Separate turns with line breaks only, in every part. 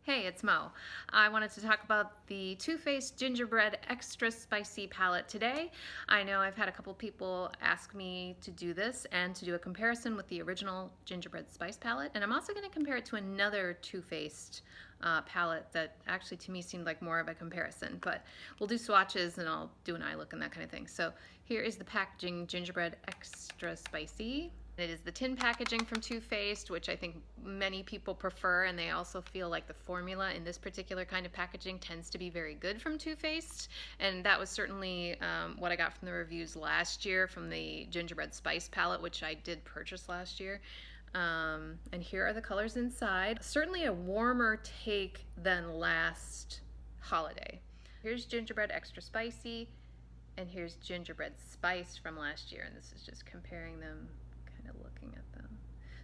Hey, it's Mo. I wanted to talk about the Too Faced Gingerbread Extra Spicy palette today. I know I've had a couple people ask me to do this and to do a comparison with the original Gingerbread Spice palette, and I'm also going to compare it to another Too Faced palette that actually to me seemed like more of a comparison, but we'll do swatches and I'll do an eye look and that kind of thing. So here is the packaging Gingerbread Extra Spicy. It is the tin packaging from Too Faced, which I think many people prefer, and they also feel like the formula in this particular kind of packaging tends to be very good from Too Faced, and that was certainly what I got from the reviews last year from the Gingerbread Spice palette, which I did purchase last year. And here are the colors inside. Certainly a warmer take than last holiday. Here's Gingerbread Extra Spicy, and here's Gingerbread Spice from last year, and this is just comparing them, looking at them.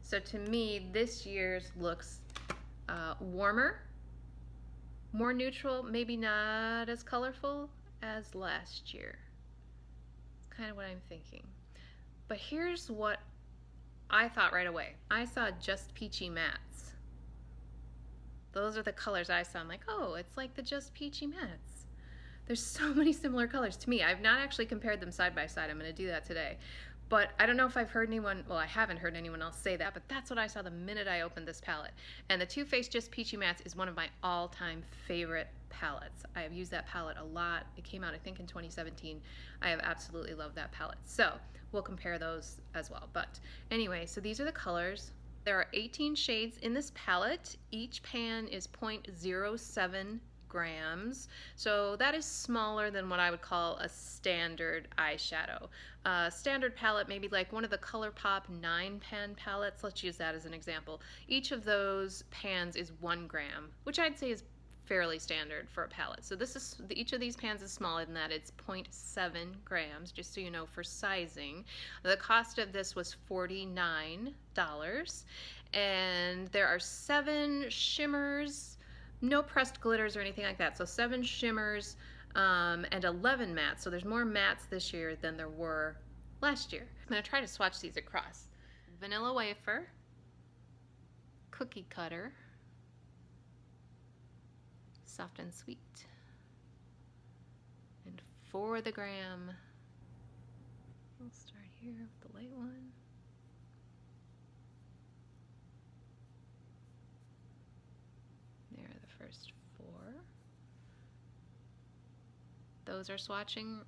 So to me, this year's looks warmer, more neutral, maybe not as colorful as last year. It's kind of what I'm thinking. But here's what I thought right away. I saw Just Peachy Mattes. Those are the colors I saw. I'm like, oh, it's like the Just Peachy Mattes. There's so many similar colors to me. I've not actually compared them side by side. I'm going to do that today. But I don't know if I've heard anyone, well, I haven't heard anyone else say that, but that's what I saw the minute I opened this palette. And the Too Faced Just Peachy Mattes is one of my all-time favorite palettes. I have used that palette a lot. It came out, I think, in 2017. I have absolutely loved that palette. So we'll compare those as well. But anyway, so these are the colors. There are 18 shades in this palette. Each pan is 0.07 grams, so that is smaller than what I would call a standard eyeshadow. Standard palette, maybe like one of the ColourPop 9-pan palettes, let's use that as an example. Each of those pans is 1 gram, which I'd say is fairly standard for a palette. So this is, each of these pans is smaller than that. It's 0.7 grams, just so you know, for sizing. The cost of this was $49, and there are 7 shimmers, no pressed glitters or anything like that. So 7 shimmers and 11 mattes. So there's more mattes this year than there were last year. I'm going to try to swatch these across. Vanilla wafer, cookie cutter, soft and sweet, and for the gram, we'll start here with the light one. There are the first 4. Those are swatching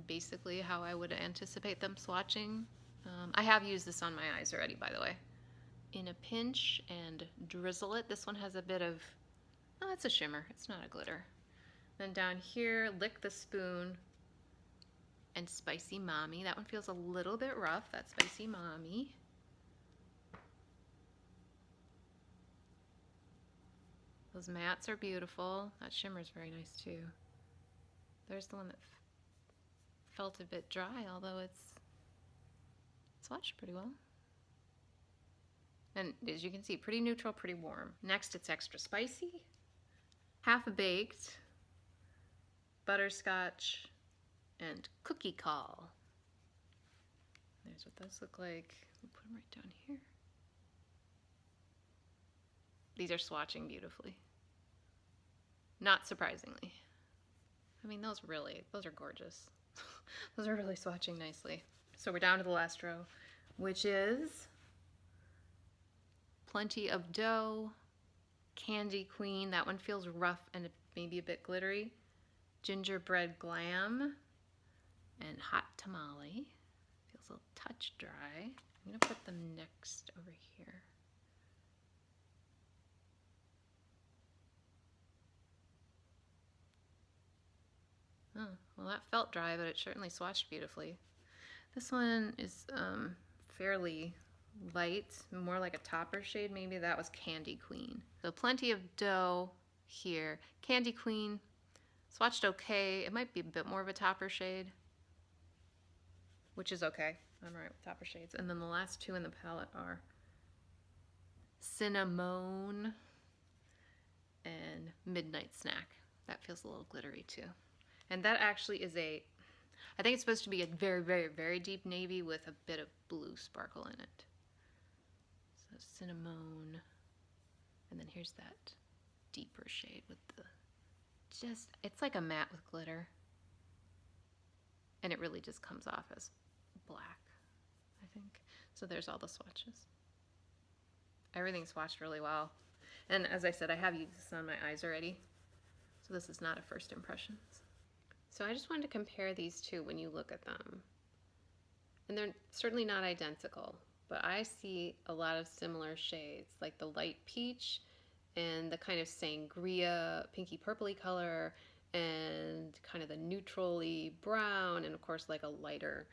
basically how I would anticipate them swatching. I have used this on my eyes already, by the way. In a pinch and drizzle it. This one has a bit of, oh, it's a shimmer. It's not a glitter. Then down here, lick the spoon and Spicy Mommy. That one feels a little bit rough. That's Spicy Mommy. Those mattes are beautiful. That shimmer is very nice too. There's the one that felt a bit dry, although it's swatched pretty well. And as you can see, pretty neutral, pretty warm. Next, it's extra spicy. Half baked, butterscotch, and cookie call. There's what those look like. We'll put them right down here. These are swatching beautifully. Not surprisingly. I mean, those are gorgeous. Those are really swatching nicely. So we're down to the last row, which is Plenty of Dough, Candy Queen. That one feels rough and maybe a bit glittery. Gingerbread Glam, and Hot Tamale. Feels a touch dry. I'm gonna put them next over here. Oh, well, that felt dry, but it certainly swatched beautifully. This one is fairly light, more like a topper shade. Maybe that was Candy Queen. So Plenty of Dough here. Candy Queen, swatched okay. It might be a bit more of a topper shade, which is okay. I'm right with topper shades. And then the last 2 in the palette are Cinnamon and Midnight Snack. That feels a little glittery too. And that actually is I think it's supposed to be a very, very, very deep navy with a bit of blue sparkle in it. So cinnamon, and then here's that deeper shade with the, it's like a matte with glitter. And it really just comes off as black, I think. So there's all the swatches. Everything's swatched really well. And as I said, I have used this on my eyes already. So this is not a first impressions. So I just wanted to compare these two when you look at them. And they're certainly not identical, but I see a lot of similar shades, like the light peach and the kind of sangria, pinky purpley color, and kind of the neutrally brown, and of course like a lighter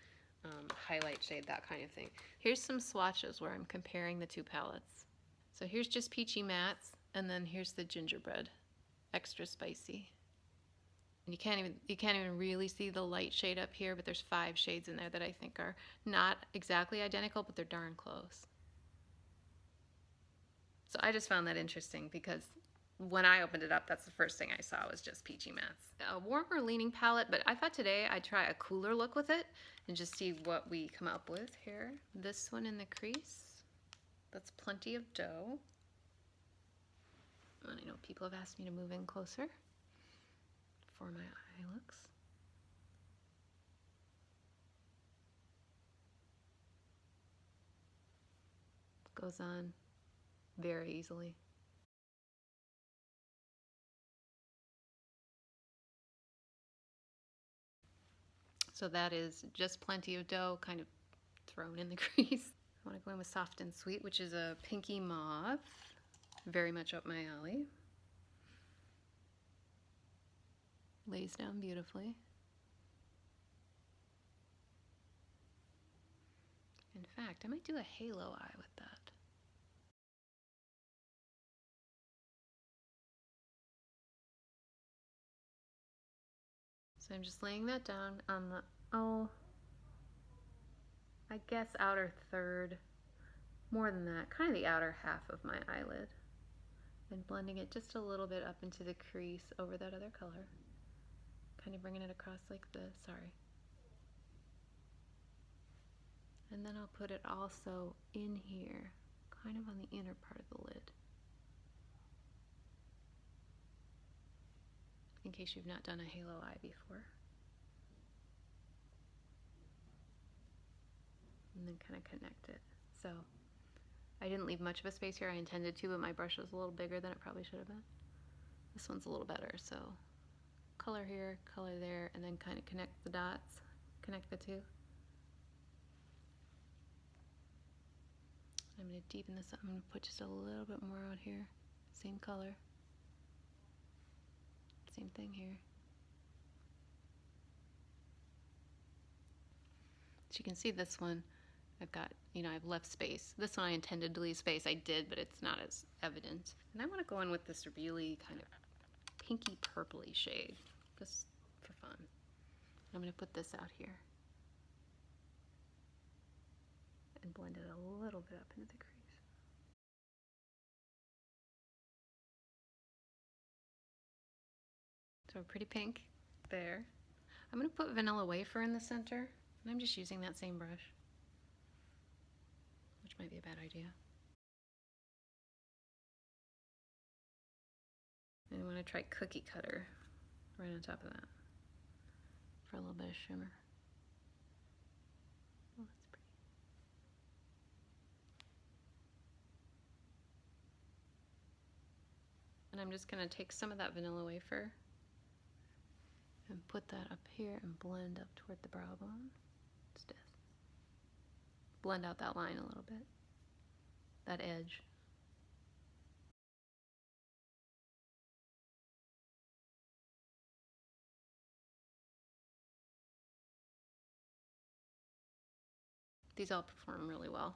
highlight shade, that kind of thing. Here's some swatches where I'm comparing the two palettes. So here's just peachy mattes, and then here's the gingerbread, extra spicy. And you can't even really see the light shade up here, but there's 5 shades in there that I think are not exactly identical, but they're darn close. So I just found that interesting because when I opened it up, that's the first thing I saw was just peachy mattes. A warmer leaning palette, but I thought today I'd try a cooler look with it and just see what we come up with here. This one in the crease, that's plenty of dough. And I know people have asked me to move in closer for my eye looks. Goes on very easily. So that is just plenty of dough kind of thrown in the crease. I want to go in with Soft and Sweet, which is a pinky mauve, very much up my alley. Lays down beautifully. In fact, I might do a halo eye with that. So I'm just laying that down on the, I guess outer third, more than that, kind of the outer half of my eyelid. And blending it just a little bit up into the crease over that other color. Kind of bringing it across like this, sorry. And then I'll put it also in here, kind of on the inner part of the lid. In case you've not done a halo eye before. And then kind of connect it. So I didn't leave much of a space here. I intended to, but my brush was a little bigger than it probably should have been. This one's a little better, so color here, color there, and then kind of connect the dots, connect the two. I'm going to deepen this up. I'm going to put just a little bit more out here. Same color. Same thing here. So you can see this one, I've got, I've left space. This one I intended to leave space. I did, but it's not as evident. And I want to go in with this really kind of pinky purpley shade, just for fun. I'm going to put this out here and blend it a little bit up into the crease. So a pretty pink there. I'm going to put vanilla wafer in the center, and I'm just using that same brush, which might be a bad idea. And I want to try cookie cutter right on top of that for a little bit of shimmer. Oh, that's pretty. And I'm just going to take some of that vanilla wafer and put that up here and blend up toward the brow bone. Stiff. Blend out that line a little bit, that edge. These all perform really well.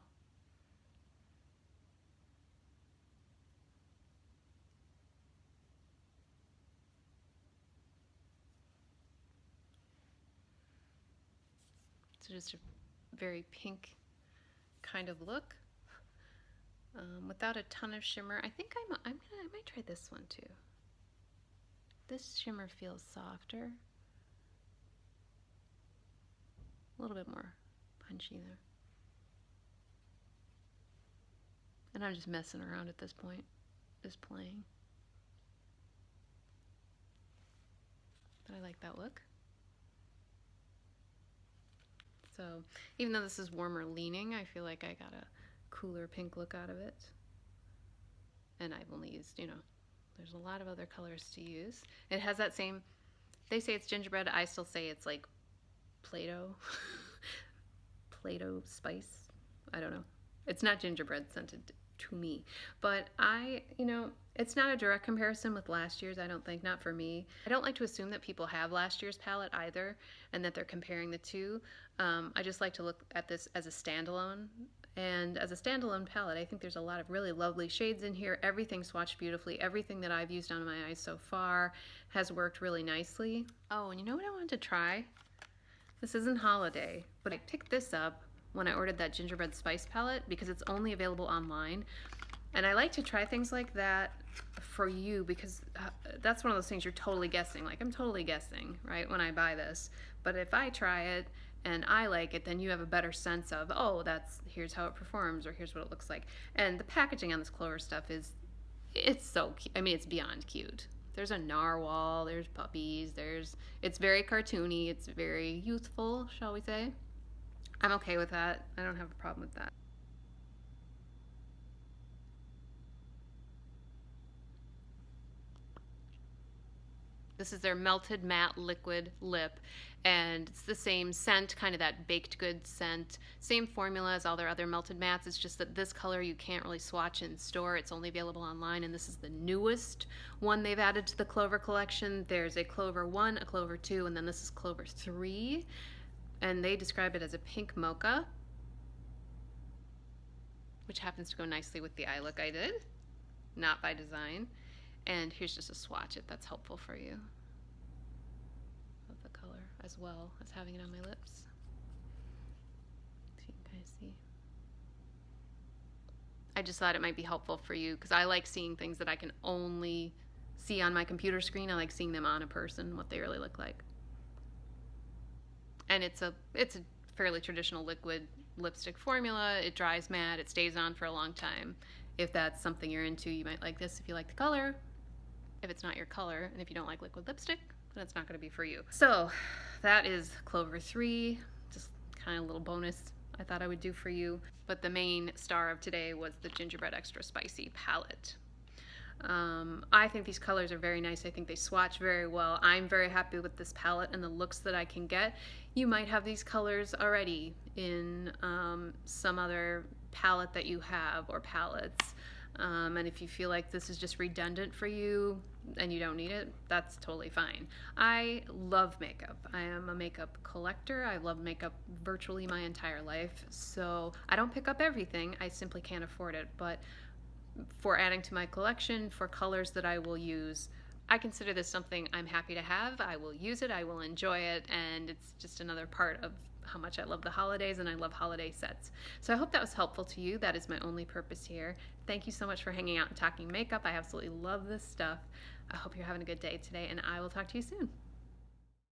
So just a very pink kind of look, without a ton of shimmer. I think I might try this one too. This shimmer feels softer, a little bit more punchy there. And I'm just messing around at this point, just playing. like that look. So even though this is warmer leaning, I feel like I got a cooler pink look out of it. And I've only used, there's a lot of other colors to use. It has that same, they say it's gingerbread, I still say it's like Play-Doh. Play-Doh spice. I don't know. It's not gingerbread scented to me, but it's not a direct comparison with last year's, I don't think, not for me. I don't like to assume that people have last year's palette either and that they're comparing the two. I just like to look at this as a standalone. And as a standalone palette, I think there's a lot of really lovely shades in here. Everything swatched beautifully. Everything that I've used on my eyes so far has worked really nicely. Oh, and you know what I wanted to try? This isn't holiday, but I picked this up when I ordered that Gingerbread Spice palette because it's only available online. And I like to try things like that for you because that's one of those things you're totally guessing. Like, I'm totally guessing, right, when I buy this. But if I try it and I like it, then you have a better sense of, oh, here's how it performs, or here's what it looks like. And the packaging on this Clover stuff it's so cute. I mean, it's beyond cute. There's a narwhal, there's puppies, it's very cartoony, it's very youthful, shall we say. I'm okay with that. I don't have a problem with that. This is their Melted Matte Liquid Lip, and it's the same scent, kind of that baked goods scent. Same formula as all their other Melted Mattes. It's just that this color you can't really swatch in store. It's only available online, and this is the newest one they've added to the Clover collection. There's a Clover 1, a Clover 2, and then this is Clover 3, and they describe it as a pink mocha, which happens to go nicely with the eye look I did, not by design. And here's just a swatch if that's helpful for you of the color, as well as having it on my lips. If you can kind of see. I just thought it might be helpful for you because I like seeing things that I can only see on my computer screen. I like seeing them on a person, what they really look like. And it's a fairly traditional liquid lipstick formula. It dries matte. It stays on for a long time. If that's something you're into, you might like this if you like the color. If it's not your color, and if you don't like liquid lipstick, then it's not going to be for you. So that is Clover 3, just kind of a little bonus I thought I would do for you. But the main star of today was the Gingerbread Extra Spicy palette. I think these colors are very nice. I think they swatch very well. I'm very happy with this palette and the looks that I can get. You might have these colors already in some other palette that you have, or palettes. And if you feel like this is just redundant for you and you don't need it, that's totally fine. I love makeup. I am a makeup collector. I love makeup virtually my entire life. So I don't pick up everything. I simply can't afford it. But for adding to my collection, for colors that I will use, I consider this something I'm happy to have. I will use it. I will enjoy it. And it's just another part of how much I love the holidays, and I love holiday sets. So I hope that was helpful to you. That is my only purpose here. Thank you so much for hanging out and talking makeup. I absolutely love this stuff. I hope you're having a good day today, and I will talk to you soon.